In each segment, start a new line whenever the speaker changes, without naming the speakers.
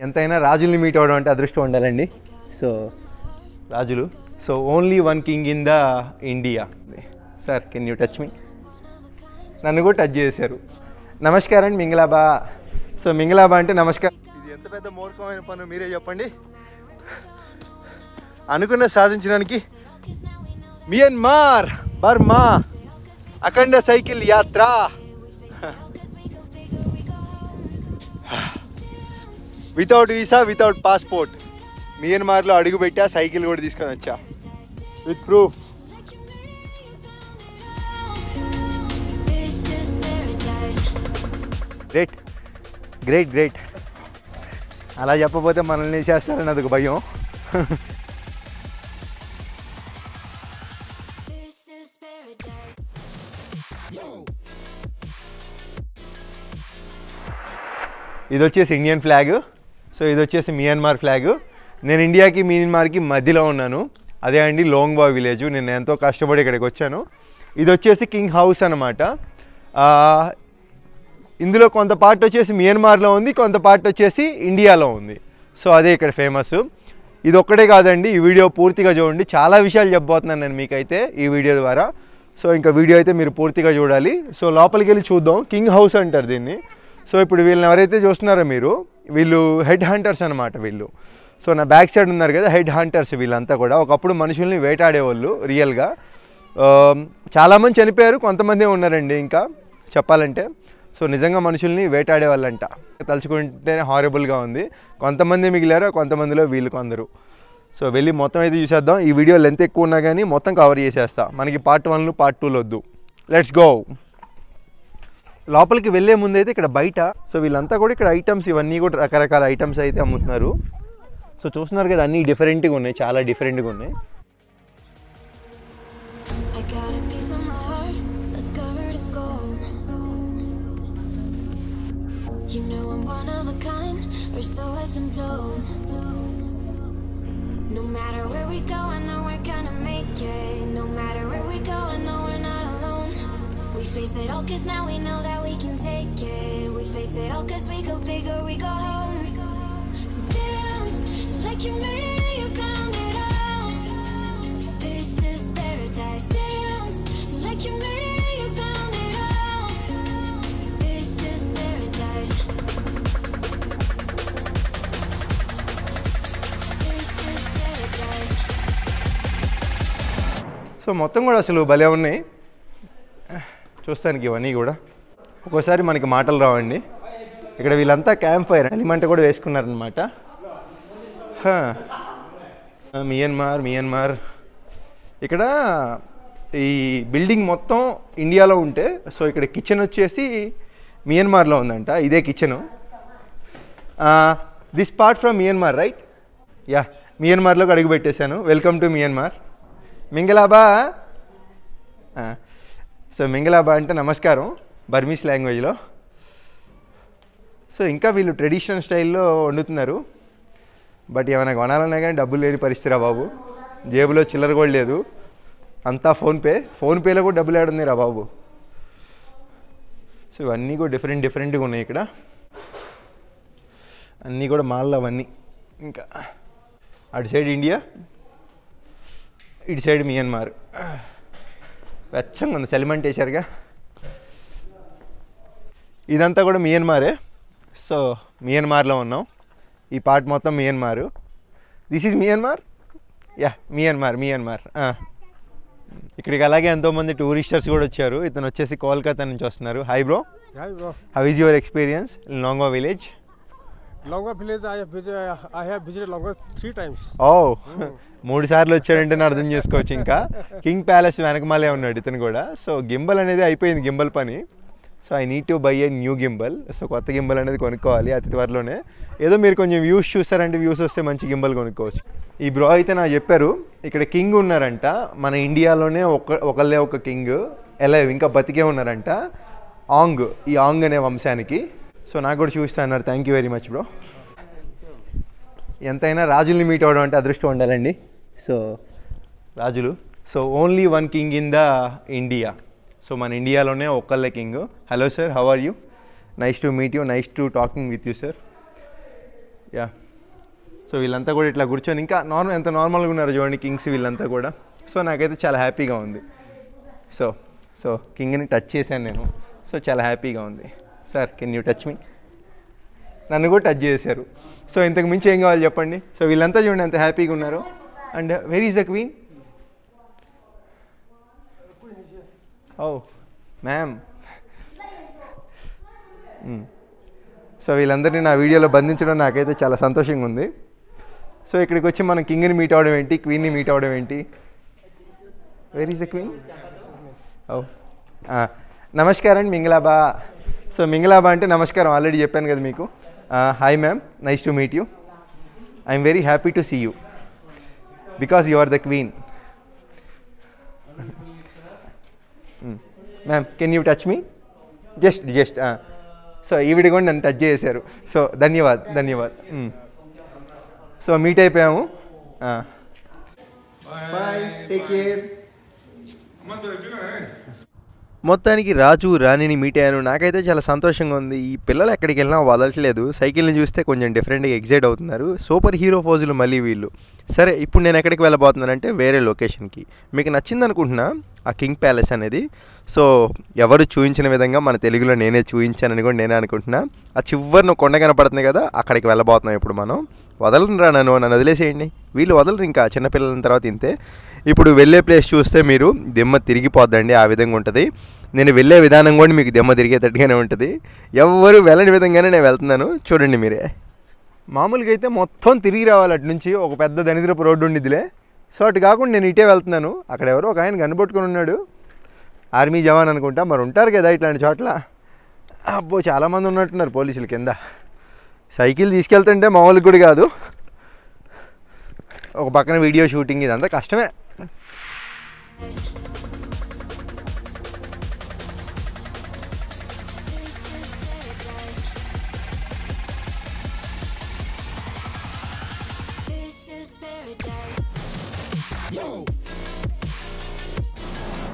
ఎంతైనా రాజుల్ని మీట్ అవ్వడం అంటే అదృష్టం ఉండాలండి. సో రాజులు, so only one king in the India. Sir can you touch మీ? నన్ను కూడా టచ్ చేశారు. నమస్కారం అండి మింగలాబా. సో మింగలాబా అంటే నమస్కారం. ఇది ఎంత పెద్ద మూర్ఖమైన పని మీరే చెప్పండి. అనుకున్న సాధించడానికి మియన్మార్, బర్మా, అఖండ సైకిల్ యాత్ర. వితౌట్ వీసా, వితౌట్ పాస్పోర్ట్ మియన్మార్లో అడుగుపెట్టా, సైకిల్ కూడా తీసుకొని వచ్చా with proof. Great great great. అలా చెప్పకపోతే మనల్ని చేస్తారని అదొక భయం. ఇది వచ్చేసి ఇండియన్ ఫ్లాగ్. సో ఇది వచ్చేసి మియన్మార్ ఫ్లాగ్. నేను ఇండియాకి మియన్మార్కి మధ్యలో ఉన్నాను. అదే అండి లోంగ్బా విలేజ్. నేను ఎంతో కష్టపడి ఇక్కడికి వచ్చాను. ఇది వచ్చేసి కింగ్ హౌస్ అనమాట. ఇందులో కొంత పార్ట్ వచ్చేసి మియన్మార్లో ఉంది, కొంత పార్ట్ వచ్చేసి ఇండియాలో ఉంది. సో అదే ఇక్కడ ఫేమస్. ఇది ఒక్కటే కాదండి, ఈ వీడియో పూర్తిగా చూడండి. చాలా విషయాలు చెప్పబోతున్నాను నేను మీకైతే ఈ వీడియో ద్వారా. సో ఇంకా వీడియో అయితే మీరు పూర్తిగా చూడాలి. సో లోపలికి వెళ్ళి చూద్దాం. కింగ్ హౌస్ అంటారు దీన్ని. సో ఇప్పుడు వీళ్ళని ఎవరైతే చూస్తున్నారో మీరు, వీళ్ళు హెడ్ హంటర్స్ అనమాట వీళ్ళు. సో నా బ్యాక్ సైడ్ ఉన్నారు కదా, హెడ్ హంటర్స్ వీళ్ళంతా కూడా. ఒకప్పుడు మనుషుల్ని వేటాడేవాళ్ళు రియల్గా. చాలామంది చనిపోయారు, కొంతమంది ఉన్నారండి ఇంకా చెప్పాలంటే. సో నిజంగా మనుషుల్ని వేటాడేవాళ్ళంట. తలుచుకుంటేనే హారబుల్గా ఉంది. కొంతమంది మిగిలారు, కొంతమందిలో వీళ్ళు కొందరు. సో వెళ్ళి మొత్తం అయితే చూసేద్దాం. ఈ వీడియో లెంత్ ఎక్కువ ఉన్నా కానీ మొత్తం కవర్ చేసేస్తా. మనకి పార్ట్ 1 పార్ట్ 2 వద్దు. Let's go. లోపలికి వెళ్ళే ముందు అయితే ఇక్కడ బయట, సో వీళ్ళంతా కూడా ఇక్కడ ఐటమ్స్, ఇవన్నీ కూడా రకరకాల ఐటమ్స్ అయితే అమ్ముతున్నారు. సో చూస్తున్నారు కదా, అన్నీ డిఫరెంట్గా ఉన్నాయి, చాలా డిఫరెంట్గా ఉన్నాయి.
No matter where we go, I know we're gonna make it. No matter where we go, I know we're not alone. We face it all cause now we know that we can take it. We face it all cause we go big or we go home. Dance like you made it, you found it all. This is paradise. Dance like you made it, you found it all. This is paradise.
So మొత్తం కూడా అసలు భలే ఉన్నాయి చూస్తానికి. ఇవన్నీ కూడా ఒక్కోసారి మనకి మాటలు రావండి. ఇక్కడ వీళ్ళంతా క్యాంప్ ఫైర్ అలిమంట కూడా వేసుకున్నారనమాట. మియన్మార్ ఇక్కడ ఈ బిల్డింగ్ మొత్తం ఇండియాలో ఉంటే, సో ఇక్కడ కిచెన్ వచ్చేసి మియన్మార్లో ఉందంట. ఇదే kitchen. This part from Myanmar right? Yeah, మియన్మార్లోకి అడుగు పెట్టేశాను. Welcome to Myanmar. మింగలాబా. సో మింగలాబా అంటే నమస్కారం బర్మీస్ లాంగ్వేజ్లో. సో ఇంకా వీళ్ళు ట్రెడిషనల్ స్టైల్లో వండుతున్నారు. బట్ ఏమైనా కొనాలన్నా కానీ డబ్బులు లేని పరిస్థితి బాబు. జేబులో చిల్లర కూడా లేదు, అంతా ఫోన్పేలో కూడా డబ్బులు ఏడుంది బాబు. సో ఇవన్నీ కూడా డిఫరెంట్గా ఉన్నాయి ఇక్కడ. అన్నీ కూడా మాల్లో అవన్నీ. ఇంకా అటు సైడ్ ఇండియా, ఇటు సైడ్ మియన్మార్. వెచ్చంగా ఉంది, సెలిమెంట్ వేశారుగా. ఇదంతా కూడా మియన్మారే. సో మియన్మార్లో ఉన్నాం. ఈ పార్ట్ మొత్తం Myanmar. This is Myanmar. Yeah, Myanmar. ఇక్కడికి అలాగే ఎంతోమంది టూరిస్టర్స్ కూడా వచ్చారు. ఇతను వచ్చేసి కోల్కతా నుంచి వస్తున్నారు. Hi bro, how is your experience in Longba village?
Longba village I have visited Longba 3 times.
ఓ, 3 సార్లు వచ్చాడంటే అర్థం చేసుకోవచ్చు. ఇంకా కింగ్ ప్యాలెస్ వెనకమాలే ఉన్నాడు ఇతను కూడా. సో గింబల్ అనేది అయిపోయింది, గింబల్ పని. So I need to buy a new gimbal. So కొత్త గింబల్ అనేది కొనుక్కోవాలి అతి త్వరలోనే. ఏదో మీరు కొంచెం వ్యూస్ చూస్తారంటే, వ్యూస్ వస్తే మంచి గింబల్ కొనుక్కోవచ్చు. ఈ బ్రో అయితే నాకు చెప్పారు ఇక్కడ కింగ్ ఉన్నారంట మన ఇండియాలోనే. ఒకళ్ళే ఒక కింగ్ ఎలైవ్, ఇంకా బతికే ఉన్నారంట. ఈ ఆంగ్ అనే వంశానికి. సో నాకు కూడా చూపిస్తా అన్నారు. Thank you very much bro. ఎంతైనా రాజుల్ని మీట్ అవ్వడం అంటే అదృష్టం ఉండాలండి. సో రాజులు, so only one king in the India. So మన ఇండియాలోనే ఒక్కళ్ళే king. Hello sir, how are you? Nice to meet you, nice to talking with you sir. Yeah. So వీళ్ళంతా కూడా ఇట్లా కూర్చొని ఇంకా ఎంత నార్మల్గా ఉన్నారు చూడండి కింగ్స్ వీళ్ళంతా కూడా. సో నాకైతే చాలా హ్యాపీగా ఉంది. సో కింగ్ని టచ్ చేశాను నేను. సో చాలా హ్యాపీగా ఉంది. సార్ కెన్ యూ టచ్ మీ? నన్ను కూడా టచ్ చేశారు. సో ఇంతకు మించి ఏం కావాలి చెప్పండి. సో వీళ్ళంతా చూడండి ఎంత హ్యాపీగా ఉన్నారు. And where is the queen? Oh ma'am. So వీళ్ళందరినీ నా వీడియోలో బంధించడం నాకైతే చాలా సంతోషంగా ఉంది. సో ఇక్కడికి వచ్చి మనం కింగ్ని మీట్ అవ్వడం ఏంటి, క్వీన్ని మీట్ అవ్వడం ఏంటి? Where is the queen? ఓ నమస్కారం మింగలాబా. సో మింగలాబా అంటే నమస్కారం ఆల్రెడీ చెప్పాను కదా మీకు. Hi ma'am, nice to meet you. I'm very happy to see you because you are the queen. Ma'am can you touch me? Just so ఈవిడ కూడా నన్ను టచ్ చేశారు. సో ధన్యవాద్. సో మీట్ అయిపోయాము. Bye, take care. మొత్తానికి రాజు రాణిని meet అయ్యాను. నాకైతే చాలా సంతోషంగా ఉంది. ఈ పిల్లలు ఎక్కడికి వెళ్ళినా వదలట్లేదు. సైకిల్ని చూస్తే కొంచెం డిఫరెంట్గా ఎగ్జైట్ అవుతున్నారు. సూపర్ హీరో ఫోజులు మళ్ళీ వీళ్ళు. సరే ఇప్పుడు నేను ఎక్కడికి వెళ్ళబోతున్నానంటే వేరే లొకేషన్కి. మీకు నచ్చింది అనుకుంటున్నా ఆ కింగ్ ప్యాలెస్ అనేది. సో ఎవరు చూపించిన విధంగా మన తెలుగులో నేనే చూపించానని కూడా నేనే అనుకుంటున్నా. ఆ చివరిన కొండ కనపడుతుంది కదా, అక్కడికి వెళ్ళబోతున్నాం ఇప్పుడు మనం. వదలరా నన్ను వదిలేసేయండి. వీళ్ళు వదలరు ఇంకా చిన్నపిల్లల తర్వాత ఇంతే. ఇప్పుడు వెళ్ళే ప్లేస్ చూస్తే మీరు దిమ్మ తిరిగిపోద్దండి. ఆ విధంగా ఉంటుంది. నేను వెళ్ళే విధానం కూడా మీకు దిమ్మ తిరిగేటట్టుగానే ఉంటుంది. ఎవరు వెళ్ళని విధంగానే నేను వెళ్తున్నాను, చూడండి మీరే. మామూలుగా అయితే మొత్తం తిరిగి రావాలి అటు నుంచి. ఒక పెద్ద దరిద్రపు రోడ్డు ఉండిద్దిలే. సో అటు కాకుండా నేను ఇటే వెళ్తున్నాను. అక్కడ ఎవరో ఒక ఆయన కనబట్టుకుని ఉన్నాడు, ఆర్మీ జవాన్ అనుకుంటా. మరి ఉంటారు కదా ఇట్లాంటి చోట్ల. అబ్బో చాలామంది ఉన్నట్టున్నారు పోలీసులు కింద. సైకిల్ తీసుకెళ్తుంటే మామూలుగా కూడా కాదు. ఒక పక్కన వీడియో షూటింగ్, ఇదంతా కష్టమే.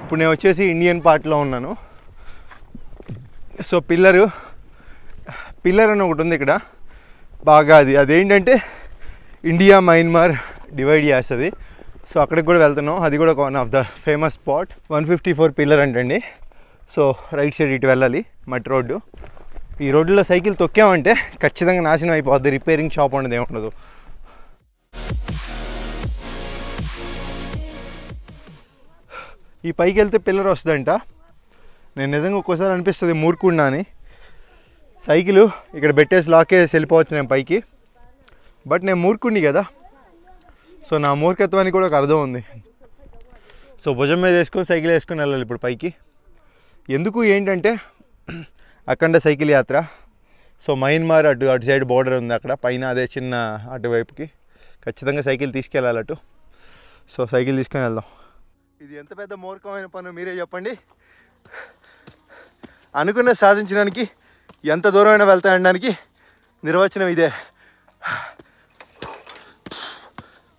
ఇప్పుడు నేను వచ్చేసి ఇండియన్ పార్ట్లో ఉన్నాను. సో పిల్లర్ అని ఒకటి ఉంది ఇక్కడ బాగా. అదేంటంటే ఇండియా మయన్మార్ డివైడ్ చేస్తుంది. సో అక్కడికి కూడా వెళ్తున్నాం. అది కూడా one of the famous spot. 154 pillar అంటండి. సో రైట్ సైడ్ ఇటు వెళ్ళాలి, మట్టి రోడ్డు. ఈ రోడ్డులో సైకిల్ తొక్కామంటే ఖచ్చితంగా నాశనం అయిపోద్ది. రిపేరింగ్ షాప్ ఉండదు, ఏముండదు. ఈ పైకి వెళ్తే పిల్లర్ వస్తుందంట. నేను నిజంగా ఒక్కోసారి అనిపిస్తుంది మూర్ఖుడినా అని. సైకిలు ఇక్కడ పెట్టేసి లాకేసి వెళ్ళిపోవచ్చు నేను పైకి. బట్ నేను మూర్ఖుడిని కదా. సో నా మూర్ఖత్వానికి కూడా ఒక అర్థం ఉంది. సో భుజం మీద వేసుకొని సైకిల్ వేసుకొని వెళ్ళాలి ఇప్పుడు పైకి. ఎందుకు ఏంటంటే అఖండ సైకిల్ యాత్ర. సో మయన్మార్ అటు సైడ్ బోర్డర్ ఉంది అక్కడ పైన, అదే చిన్న అటువైపుకి ఖచ్చితంగా సైకిల్ తీసుకెళ్ళాలి అటు. సో సైకిల్ తీసుకొని వెళ్దాం. ఇది ఎంత పెద్ద మూర్ఖమైన పని మీరే చెప్పండి. అనుకున్న సాధించడానికి ఎంత దూరమైనా వెళ్తా అనడానికి నిర్వచనం ఇదే.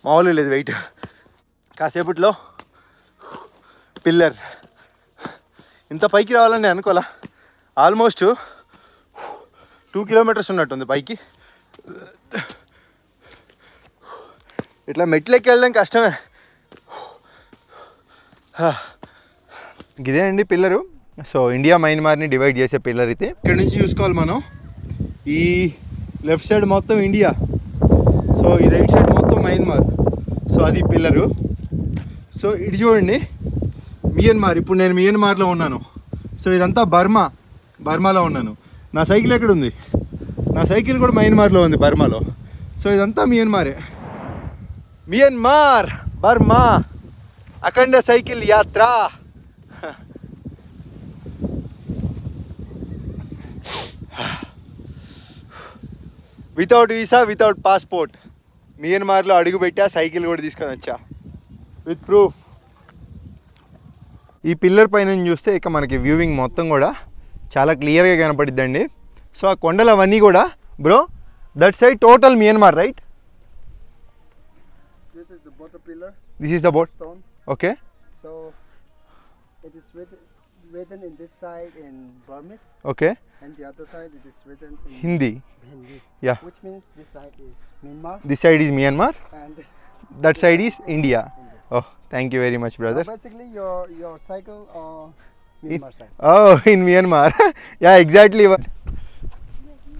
మామూలు లేదు వెయిట్. కాసేపట్లో పిల్లర్. ఇంత పైకి రావాలని నేను అనుకోలే. ఆల్మోస్ట్ 2 కిలోమీటర్స్ ఉన్నట్టుంది పైకి. ఇట్లా మెట్లెక్కి వెళ్ళడం కష్టమే. ఇదే అండి పిల్లరు. సో ఇండియా మయన్మార్ని డివైడ్ చేసే పిల్లర్ అయితే. ఇక్కడ నుంచి చూసుకోవాలి మనం. ఈ లెఫ్ట్ సైడ్ మొత్తం ఇండియా, సో ఈ రైట్ సైడ్ మొత్తం మయన్మార్. సో అది పిల్లరు. సో ఇటు చూడండి మియన్మార్. ఇప్పుడు నేను మియన్మార్లో ఉన్నాను. సో ఇదంతా బర్మాలో ఉన్నాను. నా సైకిల్ ఎక్కడుంది? నా సైకిల్ కూడా మయన్మార్లో ఉంది, బర్మాలో. సో ఇదంతా మియన్మారే. మియన్మార్, బర్మా, అఖండ సైకిల్ యాత్ర. వితౌట్ వీసా, వితౌట్ పాస్పోర్ట్ మియన్మార్లో అడుగు పెట్టా. సైకిల్ కూడా తీసుకొని వచ్చా విత్ ప్రూఫ్. ఈ పిల్లర్ పైన చూస్తే ఇక మనకి వ్యూవింగ్ మొత్తం కూడా చాలా క్లియర్గా కనపడిద్దండి. సో ఆ కొండలు అవన్నీ కూడా bro that side total Myanmar right?
This is the border pillar.
This is the boat.
Stone.
Okay.
So it is with written in this side in Burmese,
okay
and the other side it is written in
Hindi
Hindi.
Yeah.
Which means this side is Myanmar
this side is Myanmar,
and this.
That side is India. Oh thank you very much brother.
Basically, your cycle or Myanmar side.
Oh, in Myanmar. Yeah, exactly.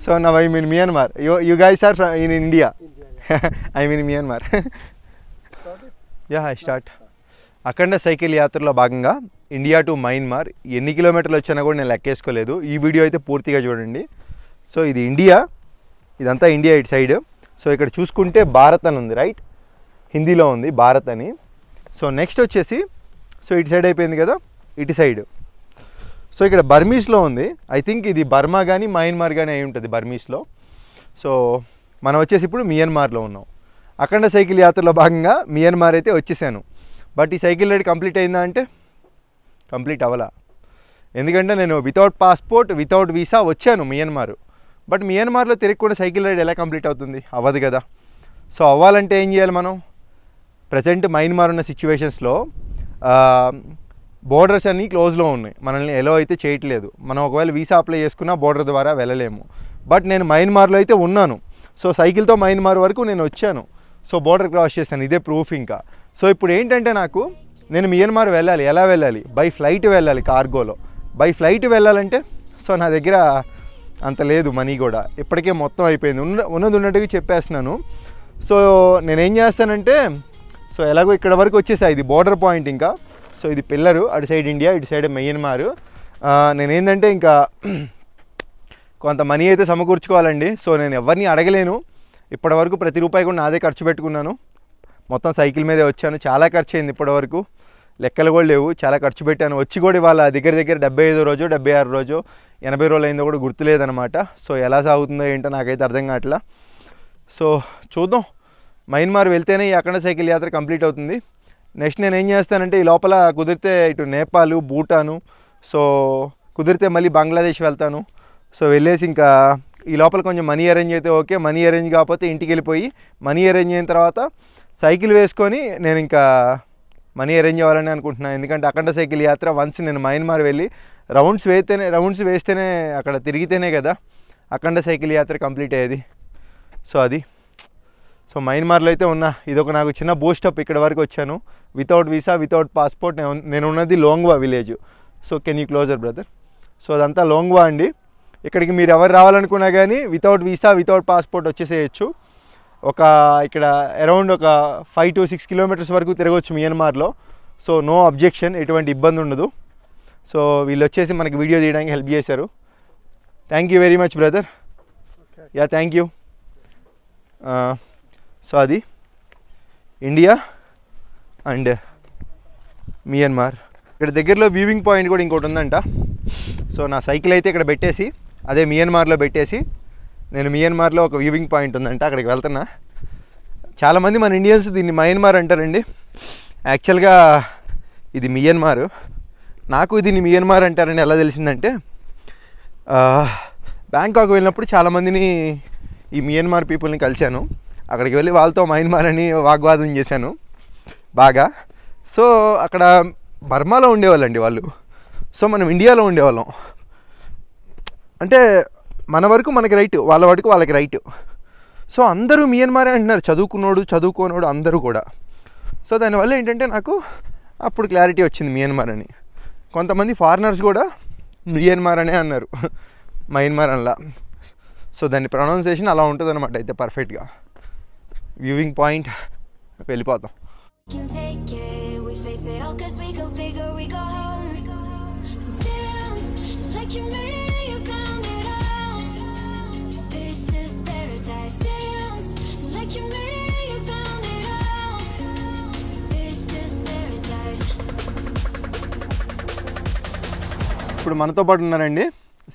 So now I'm in Myanmar. You guys are from in India. I'm in Myanmar.
Started?
Yeah, I start. Akhanda cycle యాత్రలో భాగంగా India to Myanmar ఎన్ని కిలోమీటర్లు వచ్చానో కూడా నేను లెక్కేసుకోలేదు. ఈ video అయితే పూర్తిగా చూడండి. సో ఇది ఇండియా, ఇదంతా ఇండియా ఇటు సైడ్. సో ఇక్కడ చూసుకుంటే భారత్ అని ఉంది, రైట్, హిందీలో ఉంది భారత్ అని. సో నెక్స్ట్ వచ్చేసి సో ఇటు సైడ్ అయిపోయింది కదా, ఇటు సైడ్. సో ఇక్కడ బర్మీస్లో ఉంది. ఐ థింక్ ఇది బర్మా కానీ మయన్మార్ కానీ అయి ఉంటుంది బర్మీస్లో. సో మనం వచ్చేసి ఇప్పుడు మియన్మార్లో ఉన్నాం. అఖండ సైకిల్ యాత్రలో భాగంగా మియన్మార్ అయితే వచ్చేసాను. బట్ ఈ సైకిల్ రైడ్ కంప్లీట్ అయిందా అంటే కంప్లీట్ అవ్వలా. ఎందుకంటే నేను వితౌట్ పాస్పోర్ట్ వితౌట్ వీసా వచ్చాను మియన్మార్. బట్ మియన్మార్లో తిరగకుండా సైకిల్ రైడ్ ఎలా కంప్లీట్ అవుతుంది? అవ్వదు కదా. సో అవ్వాలంటే ఏం చేయాలి మనం? ప్రజెంట్ మయన్మార్ ఉన్న సిచ్యువేషన్స్లో బోర్డర్స్ అన్నీ క్లోజ్లో ఉన్నాయి, మనల్ని ఎలో అయితే చేయట్లేదు. మనం ఒకవేళ వీసా అప్లై చేసుకున్నా బోర్డర్ ద్వారా వెళ్ళలేము. బట్ నేను మయన్మార్లో అయితే ఉన్నాను. సో సైకిల్తో మయన్మార్ వరకు నేను వచ్చాను. సో బోర్డర్ క్రాస్ చేశాను, ఇదే ప్రూఫ్ ఇంకా. సో ఇప్పుడు ఏంటంటే నేను మియన్మార్ వెళ్ళాలి. ఎలా వెళ్ళాలి? బై ఫ్లైట్ వెళ్ళాలి, కార్గోలో. బై ఫ్లైట్ వెళ్ళాలంటే సో నా దగ్గర అంత లేదు మనీ కూడా, ఇప్పటికే మొత్తం అయిపోయింది. ఉన్నది ఉన్నట్టుగా చెప్పేస్తున్నాను. సో నేనేం చేస్తానంటే సో ఎలాగో ఇక్కడ వరకు వచ్చేసా, ఇది బోర్డర్ పాయింట్ ఇంకా. సో ఇది పిల్లరు, అటు సైడ్ ఇండియా, ఇటు సైడ్ మియన్మార్. నేనేంటంటే ఇంకా కొంత మనీ అయితే సమకూర్చుకోవాలండి. సో నేను ఎవరిని అడగలేను. ఇప్పటివరకు ప్రతి రూపాయి కూడా నాదే ఖర్చు పెట్టుకున్నాను. మొత్తం సైకిల్ మీదే వచ్చాను. చాలా ఖర్చు అయింది ఇప్పటివరకు, లెక్కలు కూడా లేవు. చాలా ఖర్చు పెట్టాను. వచ్చి కూడా వాళ్ళ దగ్గర 75వ రోజు 76 రోజు 80 రోజులు అయిందో కూడా గుర్తులేదనమాట. సో ఎలా సాగుతుందో ఏంటో నాకైతే అర్థం కావట్లా. సో చూద్దాం, మయన్మార్ వెళ్తేనే ఈ అఖండ సైకిల్ యాత్ర కంప్లీట్ అవుతుంది. నెక్స్ట్ నేను ఏం చేస్తానంటే ఈ లోపల కుదిరితే ఇటు నేపాల్, భూటాను, సో కుదిరితే మళ్ళీ బంగ్లాదేశ్ వెళ్తాను. సో వెళ్ళేసి ఇంకా ఈ లోపల కొంచెం మనీ అరేంజ్ అయితే ఓకే, మనీ అరేంజ్ కాకపోతే ఇంటికి వెళ్ళిపోయి మనీ అరేంజ్ అయిన తర్వాత సైకిల్ వేసుకొని నేను ఇంకా మనీ అరేంజ్ అవ్వాలని అనుకుంటున్నాను. ఎందుకంటే అఖండ సైకిల్ యాత్ర వన్స్ నేను మయన్మార్ వెళ్ళి రౌండ్స్ వేస్తేనే అక్కడ తిరిగితేనే కదా అఖండ సైకిల్ యాత్ర కంప్లీట్ అయ్యేది. సో అది. సో మయన్మార్లో అయితే ఉన్నా. ఇదొక నాకు చిన్న బూస్టప్. ఇక్కడ వరకు వచ్చాను వితౌట్ వీసా, వితౌట్ పాస్పోర్ట్. నేను ఉన్నది Longwa village. So can you closer brother? So అదంతా లోంగ్వా అండి. ఇక్కడికి మీరు ఎవరు రావాలనుకున్నా కానీ వితౌట్ వీసా, వితౌట్ పాస్పోర్ట్ వచ్చేసేయచ్చు. ఇక్కడ అరౌండ్ ఒక 5 to 6 కిలోమీటర్స్ వరకు తిరగవచ్చు మియన్మార్లో. సో నో అబ్జెక్షన్, ఎటువంటి ఇబ్బంది ఉండదు. సో వీళ్ళు వచ్చేసి మనకి వీడియో తీయడానికి హెల్ప్ చేశారు. Thank you very much brother. Yeah thank you. So అది ఇండియా అండ్ మియన్మార్. ఇక్కడ దగ్గరలో వ్యూవింగ్ పాయింట్ కూడా ఇంకోటి ఉందంట. సో నా సైకిల్ అయితే ఇక్కడ పెట్టేసి అదే మియన్మార్లో పెట్టేసి నేను మియన్మార్లో ఒక వ్యూవింగ్ పాయింట్ ఉందంట, అక్కడికి వెళ్తున్నా. చాలామంది మన ఇండియన్స్ దీన్ని మయన్మార్ అంటారండి. యాక్చువల్గా ఇది మియన్మార్. నాకు దీన్ని మియన్మార్ అంటారని ఎలా తెలిసిందంటే బ్యాంకాక్ వెళ్ళినప్పుడు చాలామందిని ఈ మియన్మార్ పీపుల్ని కలిశాను. అక్కడికి వెళ్ళి వాళ్ళతో మయన్మార్ అని వాగ్వాదం చేశాను బాగా. సో అక్కడ బర్మాలో ఉండేవాళ్ళండి వాళ్ళు. సో మనం ఇండియాలో ఉండేవాళ్ళం. అంటే మన వరకు మనకి రైట్, వాళ్ళ వరకు వాళ్ళకి రైట్. సో అందరూ మియన్మారే అంటున్నారు, చదువుకోనోడు అందరూ కూడా. సో దానివల్ల ఏంటంటే నాకు అప్పుడు క్లారిటీ వచ్చింది మియన్మార్ అని. కొంతమంది ఫారినర్స్ కూడా మియన్మార్ అనే అన్నారు, మయన్మార్ అనలా. సో దాని ప్రొనౌన్సియేషన్ అలా ఉంటుంది అనమాట. అయితే పర్ఫెక్ట్గా వ్యూవింగ్ పాయింట్ వెళ్ళిపోతాం.
Can take it, we face it all 'cause we go big or we go home. Dance like you made it and you found it all. This is paradise. Dance like you made it and you found it all. This is paradise.
ఇప్పుడు మనతో పాటు ఉన్నారండి.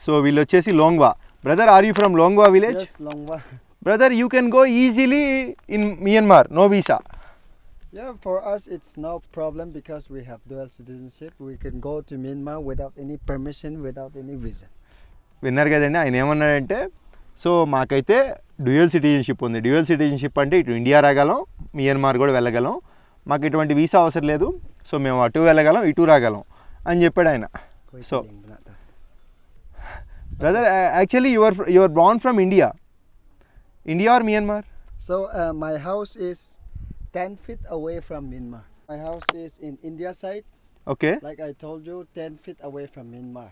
So వీళ్ళు వచ్చేసి Longwa. Brother, are you from Longwa village?
Yes, Longwa.
Brother, you can go easily in Myanmar, no visa.
Yeah, for us it's no problem because we have dual citizenship. We can go to Myanmar without any permission, without any visa.
విన్నారు కదండి, ఆయన ఏమన్నాడంటే so మాకైతే dual citizenship ఉంది. Dual citizenship అంటే ఇటు India రాగలం, Myanmar కూడా వెళ్ళగలం. మాకు ఎటువంటి వీసా అవసరం లేదు. సో మేము అటు వెళ్ళగలం, ఇటు రాగలం అని చెప్పాడు ఆయన. So, brother, actually you are born from India or Myanmar?
So my house is 10 feet away from Myanmar. My house is in India side.
Okay.
Like I told you, 10 feet away from Myanmar.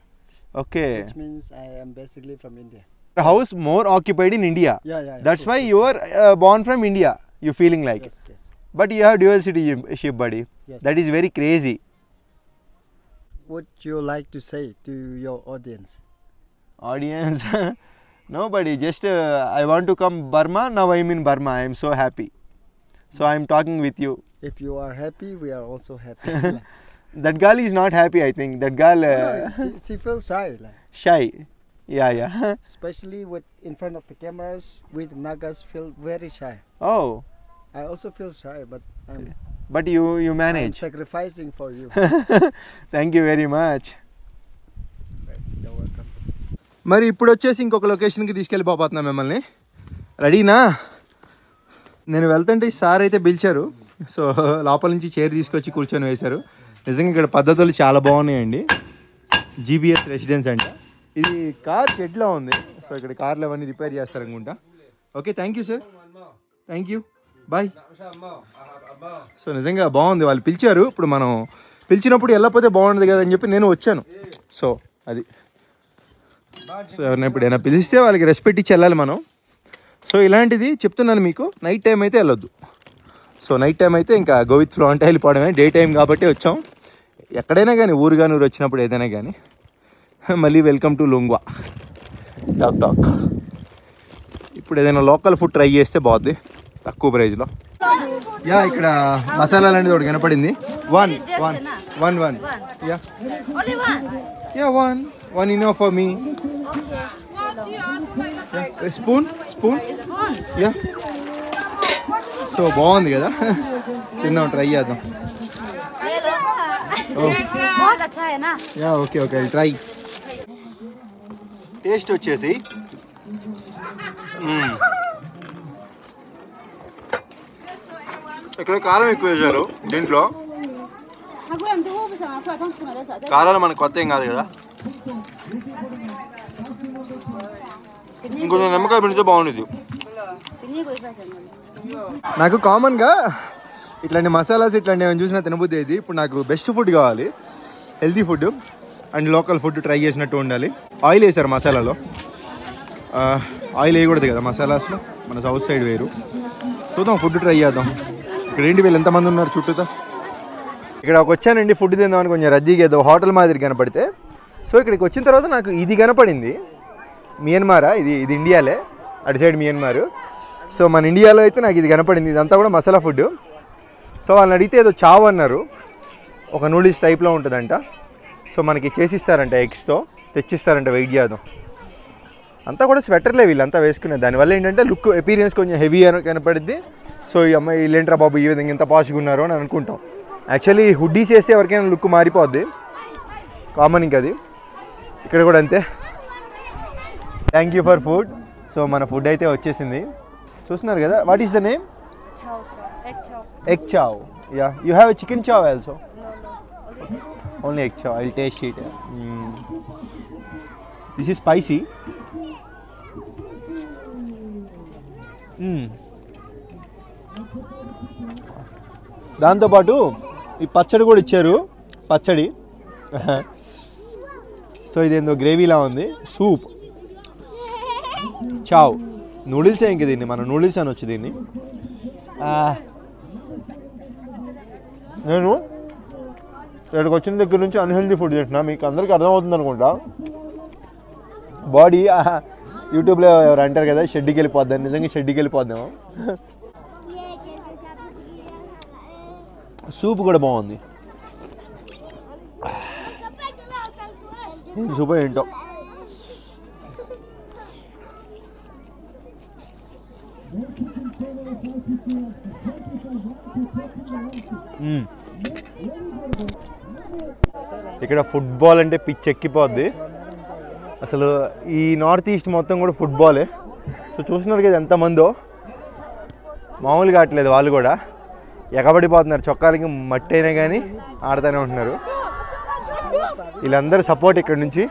Okay.
Which means I am basically from India.
The house more occupied in India.
Yeah.
That's why you are born from India. You feeling like.
Yes.
But you have dual citizenship, buddy.
Yes.
That is very crazy.
What you like to say to your audience?
Audience, nobody. Just I want to come Burma. Now I'm in Burma. I'm so happy. So I'm talking with you.
If you are happy, we are also happy.
That girl is not happy. I think that girl
No, she feels shy. Like,
shy. Yeah.
especially with in front of the cameras, with Nagas feel very shy.
Oh,
I also feel shy, but
but you
I'm
manage.
sacrificing for you.
Thank you very much.
You're welcome.
మరి ఇప్పుడు వచ్చేసి ఇంకొక లొకేషన్కి తీసుకెళ్ళిపోతున్నా మిమ్మల్ని. రెడీనా? నేను వెళ్తుంటే sir అయితే పిలిచారు. సో లోపల నుంచి చైర్ తీసుకొచ్చి కూర్చొని వేశారు. నిజంగా ఇక్కడ పద్ధతులు చాలా బాగున్నాయండి. జీబీఎస్ రెసిడెన్స్ అంట. ఇది కార్ షెడ్లో ఉంది. సో ఇక్కడ కార్లు అవన్నీ రిపేర్ చేస్తారనుకుంటా. Okay, thank you sir. Thank you, bye. So నిజంగా బాగుంది. వాళ్ళు పిలిచారు. ఇప్పుడు మనం పిలిచినప్పుడు వెళ్ళకపోతే బాగుండదు కదా అని చెప్పి నేను వచ్చాను. సో అది. సో ఎవరైనా ఎప్పుడైనా పిలిస్తే వాళ్ళకి రెస్పెక్ట్ ఇచ్చి వెళ్ళాలి మనం. సో ఇలాంటిది చెప్తున్నాను మీకు. నైట్ టైం అయితే వెళ్ళొద్దు. సో నైట్ టైం అయితే ఇంకా గో విత్ ఫ్లో అంటే వెళ్ళిపోవడమే. డే టైం కాబట్టి వచ్చాం. ఎక్కడైనా కానీ ఊరు వచ్చినప్పుడు ఏదైనా కానీ మళ్ళీ వెల్కమ్ టు లుంగ్వా టాక్. ఇప్పుడు ఏదైనా లోకల్ ఫుడ్ ట్రై చేస్తే బాగుంది తక్కువ ప్రైజ్లో. యా, ఇక్కడ మసాలాలు అనేది ఒకటి కనపడింది. One yeah
Only one.
Yeah one enough for me. Spoon
Spoon.
Yeah. So బాగుంది కదా, తిందాం, ట్రై చేద్దాం.
बहुत अच्छा है ना.
Yeah okay try. టేస్ట్ వచ్చేసి ఇక్కడ కారం ఎక్కువ వేశారు దీంట్లో. కారాలు మనకు కొత్త ఏం కాదు కదా. ఇంకొంచెం నిమ్మకాయ పిండితే బాగుండేది. నాకు కామన్గా ఇట్లాంటి మసాలాస్ ఇట్లాంటి ఏమైనా చూసినా తినబుద్ధి అయింది. ఇప్పుడు నాకు బెస్ట్ ఫుడ్ కావాలి, healthy food and local food try చేసినట్టు ఉండాలి. ఆయిల్ వేసారు మసాలాలో. ఆయిల్ వేయకూడదు కదా మసాలాస్లో, మన సౌత్ సైడ్ వేరు. చూద్దాం, ఫుడ్ ట్రై చేద్దాం. ఇక్కడ ఏంటి వీళ్ళు ఎంతమంది ఉన్నారు చుట్టూతో. ఇక్కడ వచ్చానండి ఫుడ్ తిందామని, కొంచెం రద్దీగా ఏదో హోటల్ మాదిరి కనపడితే. సో ఇక్కడికి వచ్చిన తర్వాత నాకు ఇది కనపడింది. మియన్మారా, ఇది ఇండియాలే, అటు సైడ్ మియన్మారు. సో మన ఇండియాలో అయితే నాకు ఇది కనపడింది. ఇదంతా కూడా మసాలా ఫుడ్. సో వాళ్ళని అడిగితే ఏదో చావ్ అన్నారు, ఒక నూడిల్స్ టైప్లో ఉంటుందంట. సో మనకి చేసిస్తారంట, ఎగ్స్తో తెచ్చిస్తారంట. వెయిట్ చేద్దాం. అంతా కూడా స్వెటర్లే వీళ్ళంతా వేసుకునేది. దానివల్ల ఏంటంటే లుక్ ఎపీరియన్స్ కొంచెం హెవీ అని కనపడుద్ది. సో ఈ అమ్మాయి వీళ్ళేంట్రా బాబు ఈ విధంగా ఇంత పాష్గా ఉన్నారు అని అనుకుంటాం. యాక్చువల్లీ హుడ్డీస్ వేస్తే ఎవరికైనా లుక్ మారిపోద్ది, కామన్. ఇంకా అది ఇక్కడ కూడా అంతే. Thank you for food. So మన ఫుడ్ అయితే వచ్చేసింది, చూస్తున్నారు కదా. What is the name? Egg chow. Yeah, you have a chicken chow also? No. Only egg chow. I'll taste it. This is spicy. దాంతో పాటు ఈ పచ్చడి కూడా ఇచ్చారు, పచ్చడి. సో ఇదేందో గ్రేవీలా ఉంది. సూప్, చావ్, నూడిల్సే. ఇంక దీన్ని మనం నూడిల్స్ అని వచ్చి దీన్ని. నేను ఇక్కడికి వచ్చిన దగ్గర నుంచి అన్హెల్దీ ఫుడ్ తింటున్నా. మీకు అందరికీ అర్థమవుతుంది అనుకుంటా. బాడీ యూట్యూబ్లో ఎవరు అంటారు కదా షెడ్కి వెళ్ళిపోద్దాం, నిజంగా షెడ్కి వెళ్ళిపోద్దాము. సూప్ కూడా బాగుంది. సూప్ ఏంటో. ఇక్కడ ఫుట్బాల్ అంటే పిచ్చి ఎక్కిపోద్ది అసలు. ఈ నార్త్ ఈస్ట్ మొత్తం కూడా ఫుట్బాలే. సో చూస్తున్నారు కదా ఎంతమందో, మామూలుగా ఆడట్లేదు. వాళ్ళు కూడా ఎగబడిపోతున్నారు. చొక్కాలకి మట్టి అయినా కానీ ఆడుతూనే ఉంటున్నారు. వీళ్ళందరూ సపోర్ట్ ఇక్కడ నుంచి.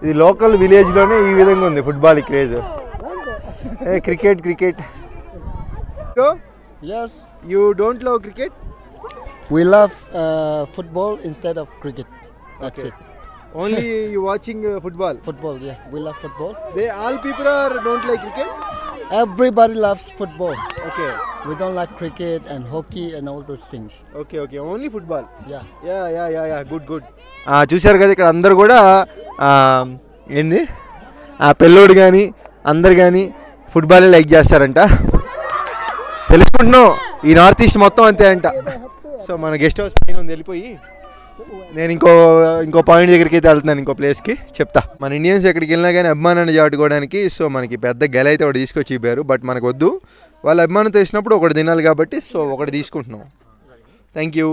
ఇది లోకల్ విలేజ్లోనే ఈ విధంగా ఉంది football craze. Cricket.
Yes,
you don't love cricket?
we love football instead of cricket. That's
Okay.
it.
Only you watching football?
Football, yeah, we love football.
They all people are don't like cricket?
Everybody loves football.
Okay
We don't like cricket and hockey and all those things.
Okay only football.
Yeah.
Yeah good. చూశారు కదా ఇక్కడ అందరు కూడా ఏంది పెళ్ళోడు కానీ అందరు కానీ ఫుట్బాలే like చేస్తారంట. తెలుసుకుంటున్నాం ఈ నార్త్ ఈస్ట్ మొత్తం అంతే అంట. సో మన గెస్ట్ హౌస్ పైన ఉంది, వెళ్ళిపోయి నేను ఇంకో పాయింట్ దగ్గరికి అయితే వెళ్తున్నాను, ఇంకో ప్లేస్కి చెప్తా. మన ఇండియన్స్ ఎక్కడికి వెళ్ళినా కానీ అభిమానాన్ని చాటుకోవడానికి సో మనకి పెద్ద గెల అయితే ఒకటి తీసుకొచ్చి ఇవ్వారు. బట్ మనకు వద్దు, వాళ్ళ అభిమానం తెచ్చినప్పుడు ఒకటి తినాలి కాబట్టి సో ఒకటి తీసుకుంటున్నాం. Thank you.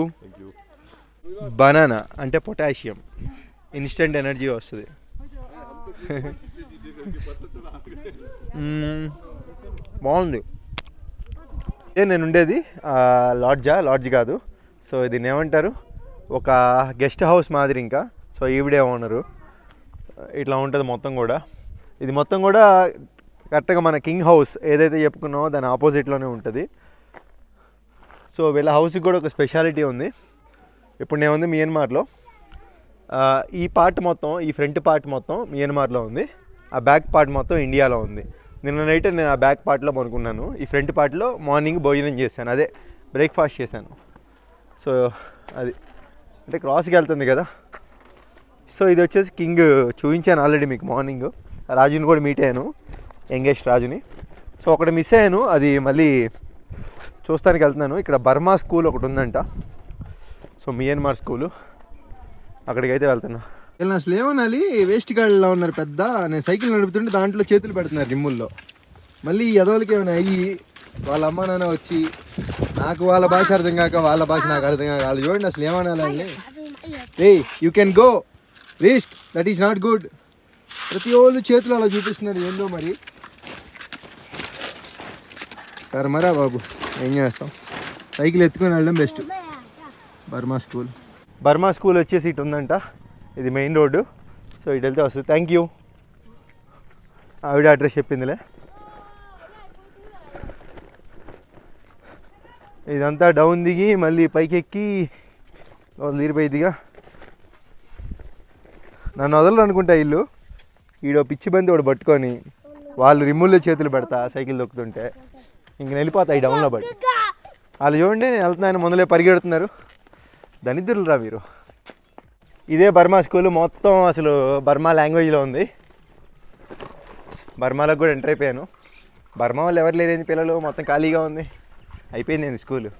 బనానా అంటే పొటాషియం, ఇన్స్టెంట్ ఎనర్జీ వస్తుంది. బాగుంది. నేను ఉండేది లాడ్జ్ కాదు. సో దీన్ని ఏమంటారు, ఒక గెస్ట్ హౌస్ మాదిరి. ఇంకా సో ఈవిడే ఓనరు. ఇట్లా ఉంటుంది మొత్తం కూడా. ఇది మొత్తం కూడా కరెక్ట్గా మన కింగ్ హౌస్ ఏదైతే చెప్పుకున్నామో దాని ఆపోజిట్లోనే ఉంటుంది. సో వీళ్ళ హౌస్కి కూడా ఒక స్పెషాలిటీ ఉంది. ఇప్పుడు నేను ఉంది మియన్మార్లో. ఈ పార్ట్ మొత్తం, ఈ ఫ్రంట్ పార్ట్ మొత్తం మియన్మార్లో ఉంది, ఆ బ్యాక్ పార్ట్ మొత్తం ఇండియాలో ఉంది. నిన్న నైట్ నేను ఆ బ్యాక్ పార్ట్లో పనుకున్నాను, ఈ ఫ్రంట్ పార్ట్లో మార్నింగ్ భోజనం చేశాను, అదే బ్రేక్ఫాస్ట్ చేశాను. సో అది అంటే క్రాస్కి వెళ్తుంది కదా. సో ఇది వచ్చేసి కింగ్, చూపించాను ఆల్రెడీ మీకు మార్నింగ్. రాజుని కూడా మీట్ అయ్యాను, యంగెస్ట్ రాజుని. సో ఒకటి మిస్ అయ్యాను, అది మళ్ళీ చూస్తానికి వెళ్తున్నాను. ఇక్కడ బర్మా స్కూల్ ఒకటి ఉందంట, సో మియన్మార్ స్కూలు, అక్కడికి అయితే వెళ్తున్నా. వీళ్ళు అసలు ఏమనాలి, వేస్ట్ గాడిలో ఉన్నారు పెద్ద. నేను సైకిల్ నడుపుతుంటే దాంట్లో చేతులు పెడుతున్నారు రిమ్ముల్లో. మళ్ళీ ఎదవలకి ఏమైనా అయ్యి వాళ్ళ అమ్మ నాన్న వచ్చి నాకు వాళ్ళ భాష అర్థం కాక వాళ్ళ భాష నాకు అర్థం కాక వాళ్ళు చూడండి అసలు ఏమనాలండి. ఏయ్ you can go risk, that is not good. ప్రతి వాళ్ళు చేతులు అలా చూపిస్తున్నారు, ఏందో మరి కర్మరా బాబు, ఏం చేస్తాం. సైకిల్ ఎత్తుకొని వెళ్ళడం బెస్ట్. బర్మా స్కూల్ వచ్చేసి ఇటు ఉందంట, ఇది మెయిన్ రోడ్డు. సో ఇటు వెళ్తే వస్తుంది. Thank you. ఆవిడ అడ్రస్ చెప్పిందిలే. ఇదంతా డౌన్ దిగి మళ్ళీ పైకి ఎక్కి తీరిపోయిద్దిగా. నన్ను వదలరు అనుకుంటా ఇల్లు. ఈడో పిచ్చి బంతి ఒకటి పట్టుకొని వాళ్ళు రిమ్ముల్లో చేతులు పెడతా సైకిల్ దొక్కుతుంటే ఇంక వెళ్ళిపోతా ఈ డౌన్లో పడి. వాళ్ళు చూడండి నేను వెళ్తున్నాను, ముందులే పరిగెడుతున్నారు. దరిద్రులు రా మీరు. ఇదే బర్మా స్కూల్, మొత్తం అసలు బర్మా లాంగ్వేజ్లో ఉంది. బర్మాలోకి కూడా ఎంటర్ అయిపోయాను. బర్మా వాళ్ళు ఎవరు లేరేంది, పిల్లలు మొత్తం ఖాళీగా ఉంది, అయిపోయింది స్కూలు.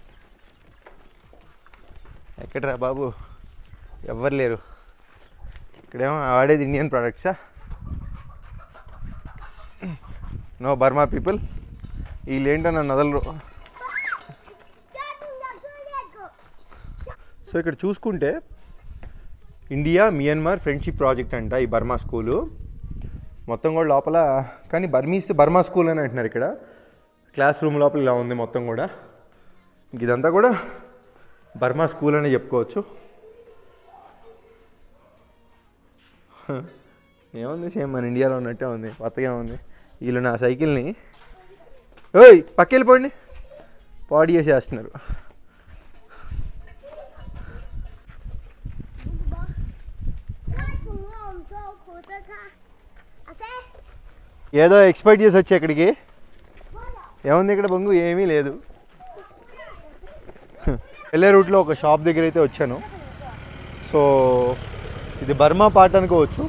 ఎక్కడరా బాబు, ఎవ్వరు లేరు. ఇక్కడేమో వాడేది ఇండియన్ ప్రోడక్ట్సా? No Burma people. వీళ్ళేంటో నన్ను వదలరు. సో ఇక్కడ చూసుకుంటే ఇండియా మియన్మార్ ఫ్రెండ్షిప్ ప్రాజెక్ట్ అంట ఈ బర్మా స్కూలు మొత్తం కూడా. లోపల కానీ బర్మా స్కూల్ అని అంటున్నారు. ఇక్కడ క్లాస్ రూమ్ లోపల ఇలా ఉంది మొత్తం కూడా. ఇదంతా కూడా బర్మా స్కూల్ అని చెప్పుకోవచ్చు. ఏముంది, సేమ్ మన ఇండియాలో ఉన్నట్టే ఉంది, కొత్తగా ఉంది. వీళ్ళు నా సైకిల్ని ఓయ్ పక్క వెళ్ళిపోండి పాడి చేసేస్తున్నారు. ఏదో ఎక్స్పెక్ట్ చేసి వచ్చి ఇక్కడికి, ఏముంది ఇక్కడ బొంగు, ఏమీ లేదు. వెళ్ళే రూట్లో ఒక షాప్ దగ్గర అయితే వచ్చాను. సో ఇది బర్మా పార్ట్ అనుకోవచ్చు.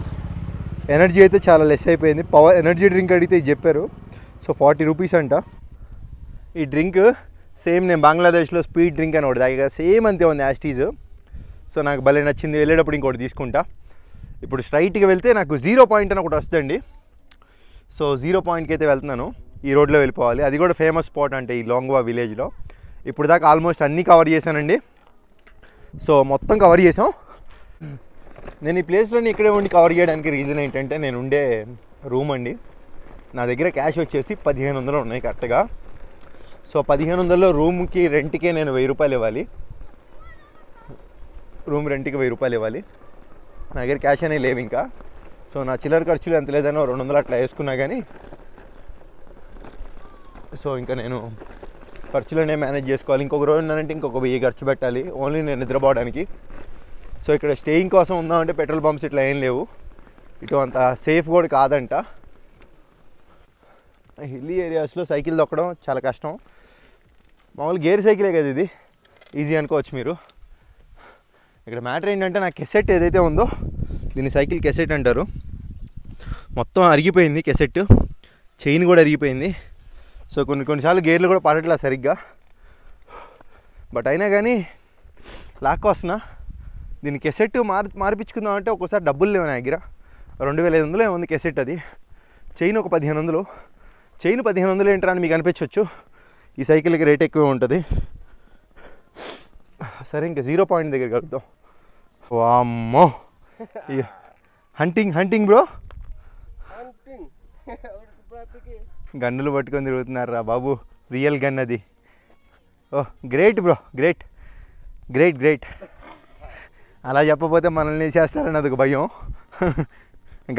ఎనర్జీ అయితే చాలా లెస్ అయిపోయింది. పవర్ ఎనర్జీ డ్రింక్ అడిగితే ఇది చెప్పారు. సో 40 రూపీస్ అంట ఈ డ్రింక్. సేమ్ నేను బంగ్లాదేశ్లో స్పీడ్ డ్రింక్ అని ఒకటి తాగా, సేమ్ అంతే ఉంది యాస్టీజ్. సో నాకు భలే నచ్చింది. వెళ్ళేటప్పుడు ఇంకోటి తీసుకుంటా. ఇప్పుడు స్ట్రైట్గా వెళ్తే నాకు 0 పాయింట్ అని ఒకటి వస్తుందండి. సో 0 పాయింట్కి అయితే వెళ్తున్నాను. ఈ రోడ్లో వెళ్ళిపోవాలి. అది కూడా ఫేమస్ స్పాట్ అంటే ఈ లాంగ్వా విలేజ్లో. ఇప్పుడు దాకా ఆల్మోస్ట్ అన్నీ కవర్ చేశానండి. సో మొత్తం కవర్ చేసాం. నేను ఈ ప్లేస్లోని ఇక్కడే ఉండి కవర్ చేయడానికి రీజన్ ఏంటంటే నేను ఉండే రూమ్ అండి. నా దగ్గర క్యాష్ వచ్చేసి 1500 ఉన్నాయి కరెక్ట్గా. సో 1500లో రూమ్కి రెంట్కే నేను 1000 రూపాయలు ఇవ్వాలి. రూమ్ రెంట్కి 1000 రూపాయలు ఇవ్వాలి. నా దగ్గర క్యాష్ అనేవి లేవు ఇంకా. సో నా చిల్లర ఖర్చులు ఎంత లేదనో 200 అట్లా వేసుకున్నా కానీ సో ఇంకా నేను ఖర్చులనే మేనేజ్ చేసుకోవాలి. ఇంకొక రోజు ఉన్నానంటే ఇంకొక 1000 ఖర్చు పెట్టాలి ఓన్లీ నేను నిద్రపోవడానికి. సో ఇక్కడ స్టేయింగ్ కోసం ఉందామంటే పెట్రోల్ పంప్స్ ఇట్లా ఏం లేవు. ఇటు అంత సేఫ్ కూడా కాదంట. హిల్లీ ఏరియాస్లో సైకిల్ తొక్కడం చాలా కష్టం. మామూలు గేర్ సైకిలే కదా ఇది, ఈజీ అనుకోవచ్చు మీరు. ఇక్కడ మ్యాటర్ ఏంటంటే నా కెసెట్ ఏదైతే ఉందో దీన్ని సైకిల్ కెసెట్ అంటారు. మొత్తం అరిగిపోయింది కెసెట్, చైన్ కూడా అరిగిపోయింది. సో కొన్నిసార్లు గేర్లు కూడా పడట్లా సరిగ్గా. బట్ అయినా కానీ లాక్కొస్తున్నా. దీన్ని కెసెట్ మార్పించుకుందాం అంటే ఒక్కోసారి డబ్బులు లేవు నా దగ్గర. 2500 ఏముంది కెసెట్. అది చైన్ ఒక 1500. చైన్ 1500 ఏంట్రా అని మీకు అనిపించవచ్చు. ఈ సైకిల్కి రేట్ ఎక్కువ ఉంటుంది. సరే ఇంకా 0 పాయింట్ దగ్గర కలుద్దాం. వామ్మో హంటింగ్ బ్రో. గన్నులు పట్టుకొని తిరుగుతున్నారు రా బాబు. రియల్ గన్ అది. Oh great bro, great great great. అలా చెప్పకపోతే మనల్ని చేస్తారని అదొక భయం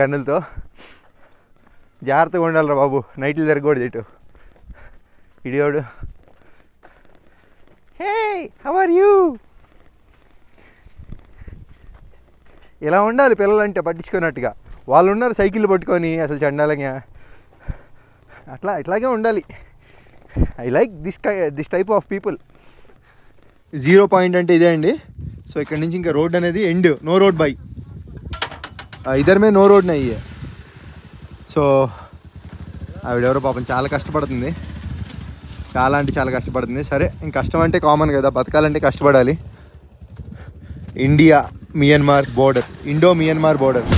గన్నులతో. జాగ్రత్తగా ఉండాలిరా బాబు, నైట్లు జరగకూడదు ఇటు. ఇడియోడు హే హౌ ఆర్ యూ. ఇలా ఉండాలి పిల్లలంటే, పట్టించుకున్నట్టుగా. వాళ్ళు ఉన్నారు సైకిల్ పట్టుకొని అసలు చండాలంగా. ఇట్లాగే ఉండాలి. I like this type of people. 0 point అంటే ఇదే అండి. సో ఇక్కడ నుంచి ఇంకా రోడ్ అనేది ఎండ్, నో రోడ్ బై ఇద్దరు మే నో రోడ్ నయ్యే. సో ఆవిడెవరో పాపం చాలా కష్టపడుతుంది, చాలా అంటే చాలా కష్టపడుతుంది. సరే ఇంక కష్టం అంటే కామన్ కదా, బతకాలంటే కష్టపడాలి. India Myanmar border, Indo Myanmar border.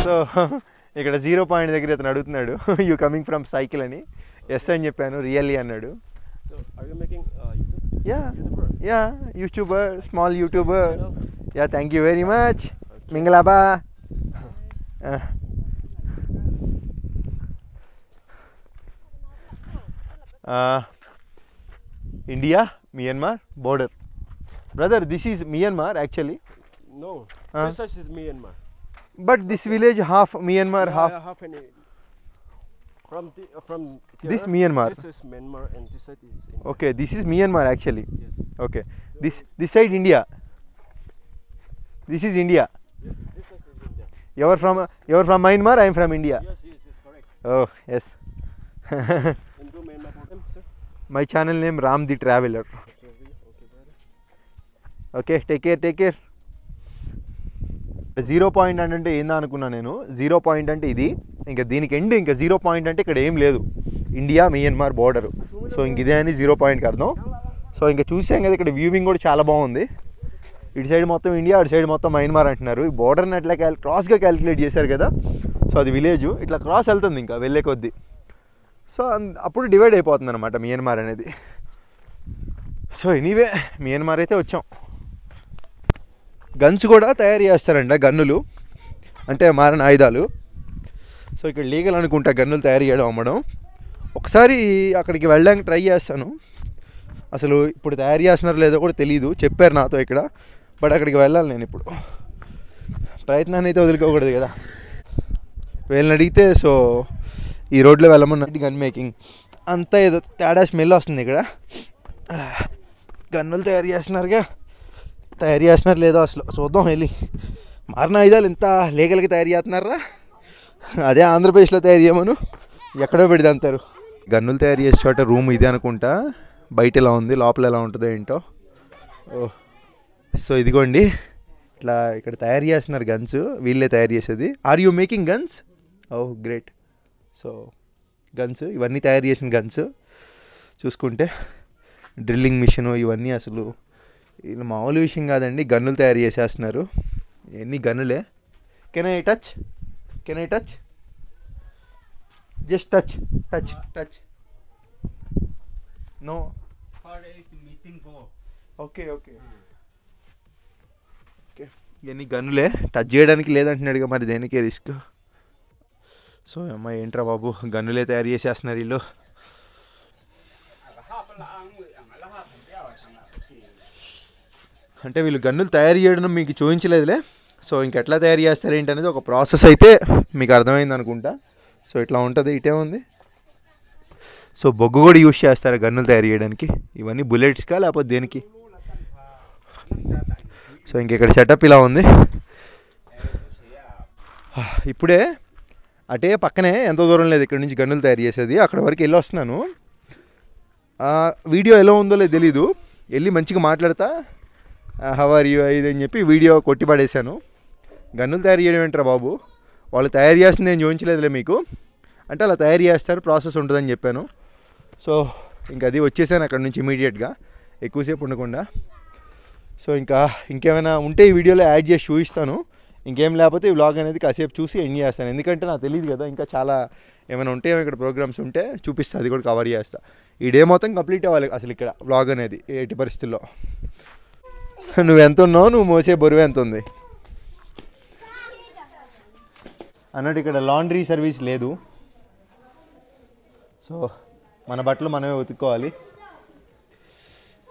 So ఇక్కడ 0 పాయింట్ దగ్గర ఇతను అడుగుతున్నాడు యూ కమింగ్ ఫ్రమ్ సైకిల్ అని. ఎస్ అని చెప్పాను. రియల్లీ అన్నాడు. Yeah YouTuber, small YouTuber. Yeah thank you very much. మింగలాబా. India Myanmar border. Brother, this is Myanmar actually.
No, this side is Myanmar.
But this village half Myanmar, half.
Half any. From
This Myanmar.
This is Myanmar and this side is India.
Okay, this is Myanmar actually.
Yes.
Okay, this side India. This is India.
Yes, this side is India.
You're from Myanmar. I am from India.
Yes, correct.
Oh yes.
Into Myanmar problem, sir.
My channel name Ram the Traveler. Okay, take care. 0 point అంటే ఏందా అనుకున్నా నేను. 0 point అంటే ఇది, ఇంకా దీనికి end. ఇంకా 0 point అంటే ఇక్కడ ఏం లేదు, ఇండియా మియన్మార్ బోర్డరు. సో ఇంక ఇదే అని 0 పాయింట్కి అర్థం. సో ఇంకా చూసాం కదా, ఇక్కడ వ్యూవింగ్ కూడా చాలా బాగుంది. ఇటు సైడ్ మొత్తం ఇండియా, అటు సైడ్ మొత్తం మయన్మార్ అంటున్నారు. ఈ బోర్డర్ని అట్లా క్రాస్గా క్యాలిక్యులేట్ చేశారు కదా. సో అది విలేజ్, ఇట్లా క్రాస్ వెళ్తుంది ఇంకా వెళ్ళే కొద్దీ. సో అప్పుడు డివైడ్ అయిపోతుంది అనమాట మియన్మార్ అనేది. సో ఎనీవే మియన్మార్ అయితే వచ్చాం. గన్స్ కూడా తయారు చేస్తారంట, గన్నులు అంటే మారిన ఆయుధాలు. సో ఇక్కడ లీగల్ అనుకుంటా గన్నులు తయారు చేయడం, అమ్మడం. ఒకసారి అక్కడికి వెళ్ళడానికి ట్రై చేస్తాను. అసలు ఇప్పుడు తయారు చేస్తున్నారో లేదో కూడా తెలియదు, చెప్పారు నాతో ఇక్కడ. బట్ అక్కడికి వెళ్ళాలి నేను ఇప్పుడు. ప్రయత్నాన్ని అయితే వదులుకోకూడదు కదా. వీళ్ళని అడిగితే సో ఈ రోడ్లో వెళ్ళమన్నట్టు గన్ మేకింగ్ అంతా ఏదో తేడా స్మెల్ వస్తుంది ఇక్కడ. గన్నులు తయారు చేస్తున్నారు లేదో అసలు చూద్దాం వెళ్ళి. మారిన ఆయుధాలు ఇంత లీగల్గా తయారు చేస్తున్నారా? అదే ఆంధ్రప్రదేశ్లో తయారు చేయమను, ఎక్కడో పెడితే అంటారు. గన్నులు తయారు చేసే చోట రూమ్ ఇది అనుకుంటా. బయట ఎలా ఉంది, లోపల ఎలా ఉంటుందో ఏంటో. ఓ సో ఇదిగోండి, ఇట్లా ఇక్కడ తయారు చేస్తున్నారు గన్స్. వీళ్ళే తయారు చేసేది. Are you making guns? Oh great. So guns, ఇవన్నీ తయారు చేసిన గన్స్ చూసుకుంటే, డ్రిల్లింగ్ మిషను ఇవన్నీ అసలు వీళ్ళు మామూలు విషయం కాదండి. గన్నులు తయారు చేసేస్తున్నారు. ఎన్ని గన్నులే. Can I touch just touch. No
4 days meeting go.
Okay okay okay ఇవన్నీ గన్నులే టచ్ చేయడానికి లేదంటున్నాడుగా మరి దేనికి రిస్క్. సో అమ్మ ఏంట్రా బాబు గన్నులే తయారు చేసేస్తున్నారు వీళ్ళు. అంటే వీళ్ళు గన్నులు తయారు చేయడం మీకు చూపించలేదులే. సో ఇంకెట్లా తయారు చేస్తారు ఏంటనేది ఒక ప్రాసెస్ అయితే మీకు అర్థమైంది అనుకుంటా. సో ఇట్లా ఉంటుంది, ఇటే ఉంది. సో బొగ్గు కూడా యూజ్ చేస్తారు గన్నులు తయారు చేయడానికి. ఇవన్నీ బుల్లెట్స్కా లేకపోతే దేనికి? సో ఇంకెక్కడ సెటప్ ఇలా ఉంది. ఇప్పుడే అటే పక్కనే ఎంతో దూరం లేదు ఇక్కడ నుంచి గన్నులు తయారు చేసేది, అక్కడ వరకు వెళ్ళి వస్తున్నాను. వీడియో ఎలా ఉందో లేదు తెలీదు, వెళ్ళి మంచిగా మాట్లాడతా హౌ ఆర్ యూ ఇది అని చెప్పి వీడియో కొట్టి పడేశాను. గన్నులు తయారు చేయడం ఏంట్రా బాబు, వాళ్ళు తయారు చేస్తుంది నేను చూపించలేదులే మీకు. అంటే అలా తయారు చేస్తారు, ప్రాసెస్ ఉంటుందని చెప్పాను. సో ఇంకా అది వచ్చేసాను అక్కడ నుంచి ఇమీడియట్గా, ఎక్కువసేపు ఉండకుండా. సో ఇంకేమైనా ఉంటే ఈ వీడియోలో యాడ్ చేసి చూపిస్తాను. ఇంకేం లేకపోతే ఈ వ్లాగ్ అనేది కాసేపు చూసి ఎండ్ చేస్తాను, ఎందుకంటే నాకు తెలియదు కదా ఇంకా చాలా ఏమైనా ఉంటే ఇక్కడ ప్రోగ్రామ్స్ ఉంటే చూపిస్తా, అది కూడా కవర్ చేస్తా. ఈ డే మొత్తం కంప్లీట్ అవ్వాలి అసలు ఇక్కడ వ్లాగ్ అనేది ఎట్టి పరిస్థితుల్లో. నువ్వు ఎంత ఉన్నావు, నువ్వు మోసే బరువు ఎంత ఉంది అన్నట్టు. ఇక్కడ లాండ్రీ సర్వీస్ లేదు, సో మన బట్టలు మనమే ఉతుక్కోవాలి,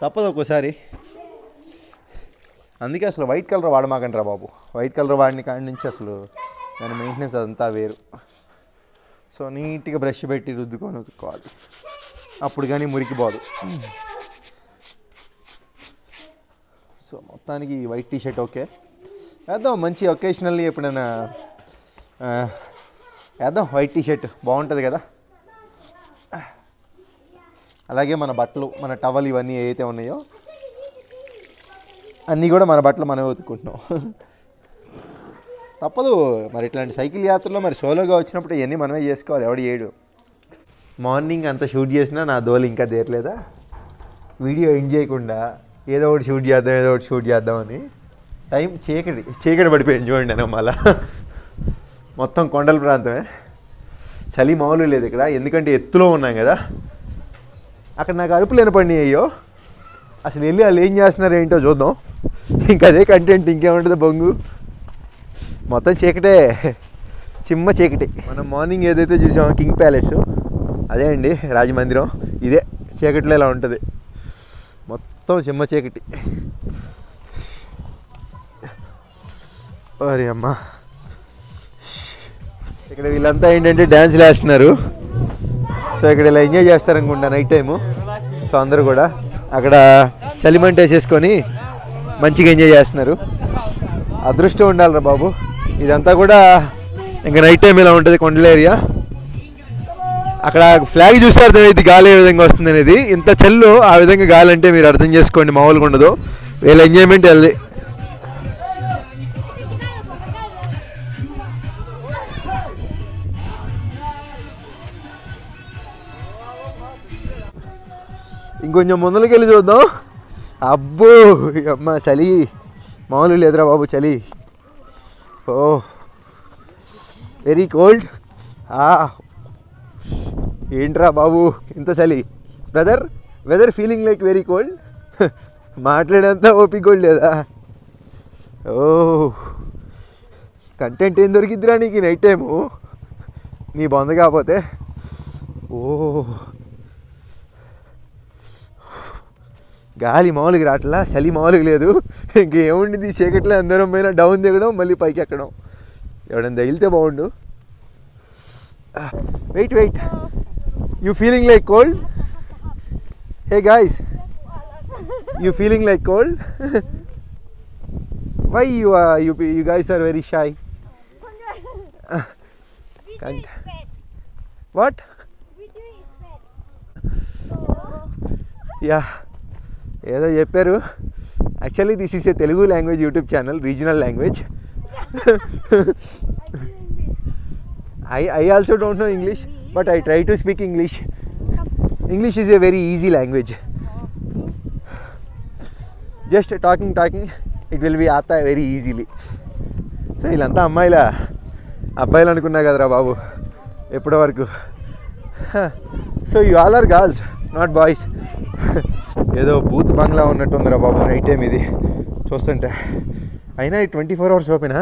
తప్పదు ఒక్కోసారి. అందుకే అసలు వైట్ కలర్ వాడమాకండి రా బాబు, వైట్ కలర్ వాడిన కాడి నుంచి అసలు దాని మెయింటెనెన్స్ అదంతా వేరు. సో నీట్గా బ్రష్ పెట్టి రుద్దుకొని ఉతుక్కోవాలి, అప్పుడు కానీ మురికిపోదు. సో మొత్తానికి వైట్ టీషర్ట్ ఓకే వేద్దాం, మంచి ఒకేషనల్లీ ఎప్పుడైనా వేద్దాం. వైట్ టీషర్ట్ బాగుంటుంది కదా. అలాగే మన బట్టలు, మన టవల్ ఇవన్నీ ఏవైతే ఉన్నాయో అన్నీ కూడా మన బట్టలు మనమే ఉతుక్కుంటున్నాం. తప్పదు మరి, ఇట్లాంటి సైకిల్ యాత్రలో మరి సోలోగా వచ్చినప్పుడు ఇవన్నీ మనమే చేసుకోవాలి, ఎవడు చేయడు. మార్నింగ్ అంతా షూట్ చేసినా నా దోలు ఇంకా తీరలేదా, వీడియో ఎండ్ చేయకుండా ఏదో ఒకటి షూట్ చేద్దామని టైం చీకటి పడిపోయింది చూడండి. నేను మళ్ళా మొత్తం కొండల ప్రాంతమే, చలి మామూలు లేదు ఇక్కడ, ఎందుకంటే ఎత్తులో ఉన్నాం కదా. అక్కడ నాకు అరుపులు వినపడినాయి, అయ్యో అసలు వెళ్ళి వాళ్ళు ఏం చేస్తున్నారు ఏంటో చూద్దాం. ఇంకా అదే కంటెంట్, ఇంకేముంటుంది బొంగు. మొత్తం చీకటే, చిమ్మ చీకటి. మనం మార్నింగ్ ఏదైతే చూసామో కింగ్ ప్యాలెస్, అదే అండి రాజమందిరం. ఇదే చీకటిలో ఇలా ఉంటుంది, మొత్తం చిమ్మ చీకటి. అరే అమ్మ, ఇక్కడ వీళ్ళంతా ఏంటంటే డ్యాన్స్లు వేస్తున్నారు. సో ఇక్కడ ఇలా ఎంజాయ్ చేస్తారనుకుంటా నైట్ టైము. సో అందరూ కూడా అక్కడ చలిమంట వేసేసుకొని మంచిగా ఎంజాయ్ చేస్తున్నారు. అదృష్టం ఉండాలిరా బాబు. ఇదంతా కూడా ఇంకా నైట్ టైం ఇలా ఉంటుంది కొండల ఏరియా. అక్కడ ఫ్లాగ్ చూస్తే అర్థమైంది గాలి ఏ విధంగా వస్తుంది అనేది. ఇంత చల్లు ఆ విధంగా గాలి అంటే మీరు అర్థం చేసుకోండి, మామూలుగా ఉండదు. వీళ్ళ ఎంజాయ్మెంట్ వెళ్ళి ఇంకొంచెం ముందుకు వెళ్ళి చూద్దాం. అబ్బో అమ్మ చలి మామూలు లేదురా బాబు, చలి. Oh very cold. ఏంట్రా బాబు ఇంత చలి. Brother weather feeling like very cold. మాట్లాడేంత ఓపిక కూడా లేదా. ఓ కంటెంట్ ఏం దొరికిద్దిరా నీకు నైట్ టైము, నీ బొంద కాకపోతే. ఓ గాలి మామూలుగా రావట్లా, చలి మామూలుగా లేదు. ఇంకేముండింది చీకట్లో అందరం పైన డౌన్ దిగడం, మళ్ళీ పైకి ఎక్కడం. ఎవడైనా తగిలితే బాగుండు. Wait you feeling like cold? Hey guys, you feeling like cold? Why you guys are very shy? What? Yeah, ఏదో చెప్పారు. Actually this is a Telugu language YouTube channel, regional language. I also don't know English, but I try to speak English. English is a very easy language. Just talking, it will be aata very easily. So వీళ్ళంతా అబ్బాయిలు అనుకున్నా కదరా బాబు ఎప్పటి వరకు. So you all are girls. Not boys. ఏదో బూత్ బంగ్లా ఉన్నట్టుందిరా బాబు నైట్ టైం ఇది చూస్తుంటే. అయినా ఈ 24 hours ఓపెనా?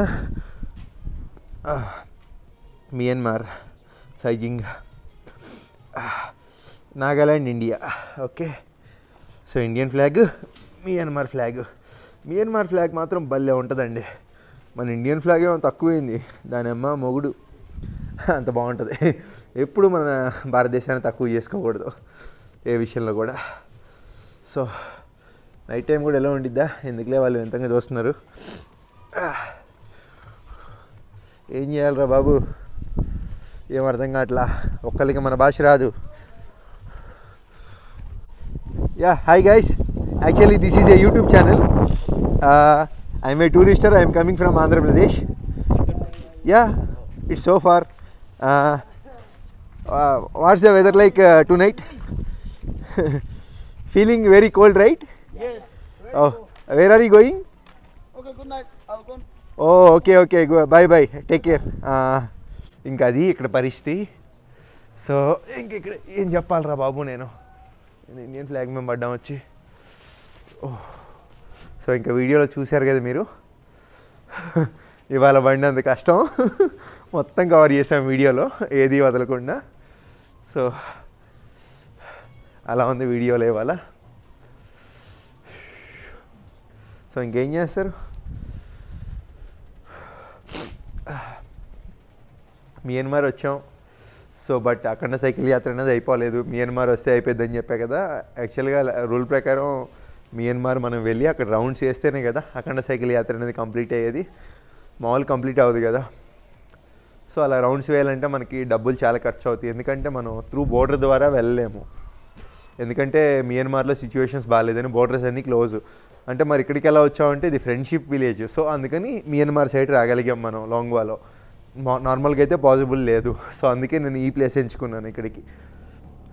మియన్మార్, సైజింగ్, Nagaland, India. Okay, so Indian flag, Myanmar flag. Myanmar flag మాత్రం భలే ఉంటుందండి. మన ఇండియన్ ఫ్లాగ్ ఏమో తక్కువైంది, దాని అమ్మ మొగుడు అంత బాగుంటుంది. ఎప్పుడు మన భారతదేశాన్ని తక్కువ చేసుకోకూడదు ఏ విషయంలో కూడా. సో నైట్ టైం కూడా ఎలా ఉండిద్దా, ఎందుకులే వాళ్ళు ఎంతగా చూస్తున్నారు. ఏం చేయాలరా బాబు, ఏం అర్థం కావట్లా, ఒక్కరికి మన భాష రాదు. Yeah, hi guys, actually this is a YouTube channel. I'm a Tourister, I'm coming from Andhra Pradesh. Yeah, it's so far. What's the weather like tonight? Feeling very cold, right?
Yes.
Oh, where are you going?
Okay, good night. I'll go.
Oh, okay, go. Bye, take care. ఇంకా అది ఇక్కడ పరిస్థితి. So ఇంక ఇక్కడ ఏం చెప్పాలరా బాబు, నేను Indian flag మేము పడ్డాం వచ్చి. సో ఇంకా వీడియోలో చూశారు కదా మీరు, ఇవాళ పడినంత కష్టం మొత్తం కవర్ చేసాం వీడియోలో, ఏది వదలకుండా. సో అలా ఉంది వీడియోలో ఇవాళ. సో ఇంకేం చేస్తారు, మియన్మార్ వచ్చాం. సో బట్ అఖండ సైకిల్ యాత్ర అనేది అయిపోలేదు, మియన్మార్ వస్తే అయిపోద్దని చెప్పా కదా. యాక్చువల్గా రూల్ ప్రకారం మియన్మార్ మనం వెళ్ళి అక్కడ రౌండ్స్ వేస్తేనే కదా అఖండ సైకిల్ యాత్ర అనేది కంప్లీట్ అయ్యేది, మామూలు కంప్లీట్ అవ్వదు కదా. సో అలా రౌండ్స్ వేయాలంటే మనకి డబ్బులు చాలా ఖర్చు అవుతాయి, ఎందుకంటే మనం త్రూ బోర్డర్ ద్వారా వెళ్ళలేము. ఎందుకంటే మియన్మార్లో సిచ్యువేషన్స్ బాగాలేదని బోర్డర్స్ అన్నీ క్లోజ్. అంటే మరి ఇక్కడికి ఎలా వచ్చామంటే ఇది ఫ్రెండ్షిప్ విలేజ్, సో అందుకని మియన్మార్ సైడ్ రాగలిగాం మనం లాంగ్వాలో. నార్మల్గా అయితే పాసిబుల్ లేదు. సో అందుకే నేను ఈ ప్లేస్ ఎంచుకున్నాను ఇక్కడికి.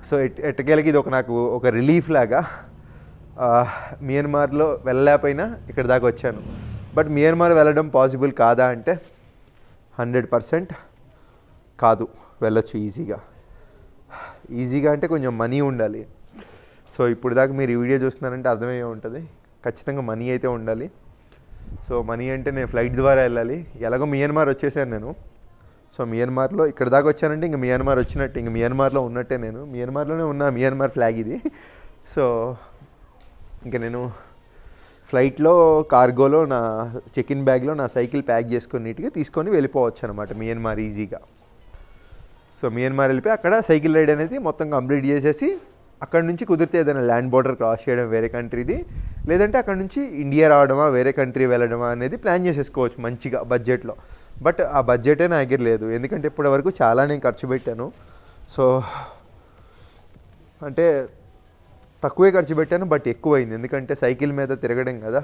సో ఎట్టకేలకి ఇది నాకు ఒక రిలీఫ్ లాగా. మియన్మార్లో వెళ్ళలేకపోయినా ఇక్కడ దాకా వచ్చాను. బట్ మియన్మార్ వెళ్ళడం పాసిబుల్ కాదా అంటే 100% కాదు, వెళ్ళొచ్చు ఈజీగా అంటే కొంచెం మనీ ఉండాలి. సో ఇప్పుడు దాకా మీరు ఈ వీడియో చూస్తున్నారంటే అర్థమయ్యే ఉంటుంది, ఖచ్చితంగా మనీ అయితే ఉండాలి. సో మనీ అంటే నేను ఫ్లైట్ ద్వారా వెళ్ళాలి. ఎలాగో మియన్మార్ వచ్చేసాను నేను. సో మియన్మార్లో ఇక్కడ దాకా వచ్చానంటే ఇంక మియన్మార్ వచ్చినట్టు, ఇంక మియన్మార్లో ఉన్నట్టే. నేను మియన్మార్లోనే ఉన్నా, మియన్మార్ ఫ్లాగ్ ఇది. సో ఇంకా నేను ఫ్లైట్లో కార్గోలో నా చెక్-ఇన్ బ్యాగ్లో నా సైకిల్ ప్యాక్ చేసుకొని నీట్గా తీసుకొని వెళ్ళిపోవచ్చు అనమాట మియన్మార్ ఈజీగా. సో మియన్మార్ వెళ్ళిపోయి అక్కడ సైకిల్ రైడ్ అనేది మొత్తం కంప్లీట్ చేసేసి అక్కడ నుంచి కుదిరితే ఏదైనా ల్యాండ్ బోర్డర్ క్రాస్ చేయడం వేరే కంట్రీది, లేదంటే అక్కడ నుంచి ఇండియా రావడమా వేరే కంట్రీ వెళ్ళడమా అనేది ప్లాన్ చేసేసుకోవచ్చు మంచిగా బడ్జెట్లో. బట్ ఆ బడ్జెటే నా దగ్గర లేదు, ఎందుకంటే ఇప్పటి వరకు చాలా నేను ఖర్చు పెట్టాను. సో అంటే తక్కువే ఖర్చు పెట్టాను, బట్ ఎక్కువైంది, ఎందుకంటే సైకిల్ మీద తిరగడం కదా.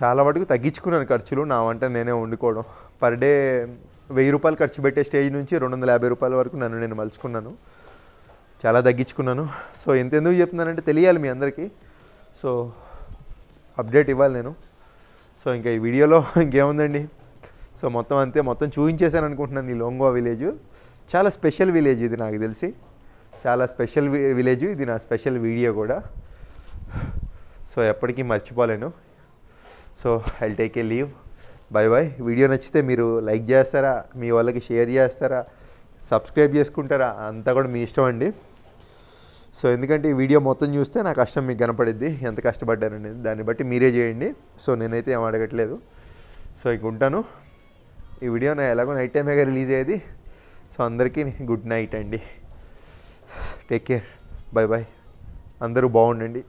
చాలా మటుకు తగ్గించుకున్నాను ఖర్చులు, నా వంట నేనే వండుకోవడం. పర్ డే 1000 రూపాయలు ఖర్చు పెట్టే స్టేజ్ నుంచి 250 రూపాయల వరకు నన్ను నేను మలుచుకున్నాను, చాలా తగ్గించుకున్నాను. సో ఎందుకు చెప్తున్నానంటే తెలియాలి మీ అందరికీ. సో అప్డేట్ ఇవ్వాలి నేను. సో ఇంకా ఈ వీడియోలో ఇంకేముందండి, సో మొత్తం అంతే, మొత్తం చూపించేసాను అనుకుంటున్నాను. ఈ లోంగ్వా విలేజ్ చాలా స్పెషల్ విలేజ్, ఇది నాకు తెలిసి చాలా స్పెషల్ విలేజ్, ఇది నా స్పెషల్ వీడియో కూడా. సో ఎప్పటికీ మర్చిపోలేను. So I'll take a leave, by. Video నచ్చితే మీరు లైక్ చేస్తారా, మీ వాళ్ళకి షేర్ చేస్తారా, సబ్స్క్రైబ్ చేసుకుంటారా, అంతా కూడా మీ ఇష్టం అండి. సో ఎందుకంటే ఈ వీడియో మొత్తం చూస్తే నా కష్టం మీకు కనపడిద్ది, ఎంత కష్టపడ్డాననేది, దాన్ని బట్టి మీరే చేయండి. సో నేనైతే ఏం అడగట్లేదు. సో ఇంక ఉంటాను. ఈ వీడియో నా ఎలాగో నైట్ టైమేగా రిలీజ్ అయ్యేది. సో అందరికీ గుడ్ నైట్ అండి, టేక్ కేర్, బై. అందరూ బాగుండండి.